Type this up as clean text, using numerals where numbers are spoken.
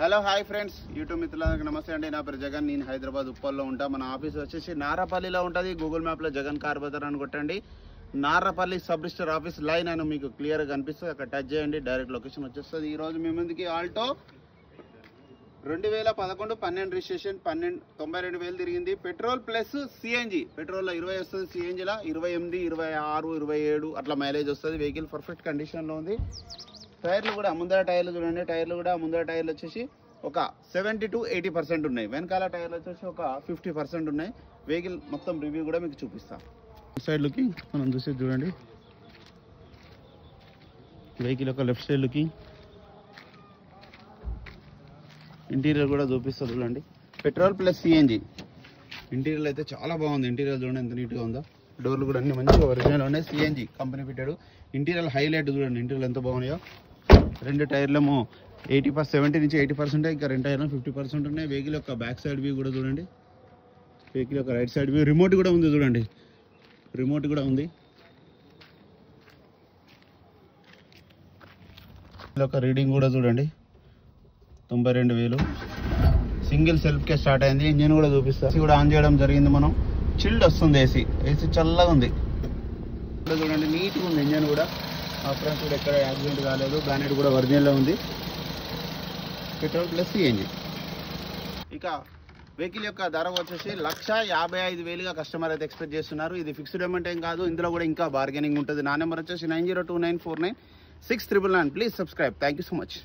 Hello hi friends, YouTube మిత్రులందరికీ నమస్తే అండి. నా పేరు జగన్. నేను హైదరాబాద్ ఉప్పల్లో ఉంటా. మన ఆఫీస్ వచ్చేసి నారపల్లిలో ఉంటుంది. గూగుల్ మ్యాప్లో జగన్ కార్ బజార్ అని కొట్టండి. Narapally sub register office line అని మీకు క్లియర్గా కనిపిస్తుంది. అక్కడ టచ్ చేయండి, డైరెక్ట్ లొకేషన్ వచ్చేస్తుంది. ఈరోజు మీ ముందుకి ఆల్టో 2011 12 రిజిస్ట్రేషన్ 92,000 తిరిగింది. Petrol plus CNG. పెట్రోల్లో 20 వస్తుంది, సిఎన్జిలో 28, 26, 27 అట్లా మైలేజ్ వస్తుంది. వెహికల్ పర్ఫెక్ట్ కండిషన్లో ఉంది. టైర్లు కూడా ముందర టైర్లు చూడండి. టైర్లు కూడా ముందర టైర్లు వచ్చేసి ఒక 70 to 80% ఉన్నాయి. వెనకాల టైర్లు వచ్చేసి ఒక 50% ఉన్నాయి. వెహికల్ మొత్తం రివ్యూ కూడా మీకు చూపిస్తాం. సైడ్ లుకింగ్ మనం చూసేది చూడండి. వెహికల్ యొక్క లెఫ్ట్ సైడ్ లుకింగ్, ఇంటీరియర్ కూడా చూపిస్తా చూడండి. Petrol plus CNG. ఇంటీరియర్ అయితే చాలా బాగుంది. ఇంటీరియర్ చూడండి ఎంత నీట్గా ఉందో. డోర్లు కూడా అన్ని మంచిగా ఒరిజినల్ ఉన్నాయి. CNG company fitted. Interior highlight చూడండి. ఇంటీరియర్ ఎంత బాగున్నాయో. రెండు టైర్లేమో 70 నుంచి 80%, ఇంకా రెండు టైర్లు 50% ఉన్నాయి. వెహికల్ యొక్క బ్యాక్ సైడ్ వ్యూ కూడా చూడండి. వెహికల్ యొక్క రైట్ సైడ్ వ్యూ. రిమోట్ కూడా ఉంది చూడండి. రిమోట్ కూడా ఉంది. ఒక రీడింగ్ కూడా చూడండి, 92,000. సింగిల్ సెల్ఫ్కే స్టార్ట్ అయింది. ఇంజిన్ కూడా చూపిస్తా. ఏసీ కూడా ఆన్ చేయడం జరిగింది. మనం చిల్డ్ వస్తుంది. ఏసీ చల్లగా ఉంది చూడండి. నీట్గా ఉంది ఇంజిన్ కూడా. ఫ్రంట్ కూడా ఎక్కడ యాక్సిడెంట్ కాలేదు. బ్యానెట్ కూడా ఒరిజినల్లో ఉంది. Petrol plus CNG. ఇక వెహికల్ యొక్క ధర వచ్చేసి 1,55,000గా కస్టమర్ అయితే ఎక్స్పెక్ట్ చేస్తున్నారు. ఇది ఫిక్స్డ్ అమౌంట్ ఏం కాదు. ఇందులో కూడా ఇంకా బార్గెనింగ్ ఉంటుంది. నా నెంబర్ వచ్చేసి 9029496999. Please subscribe. Thank you so much.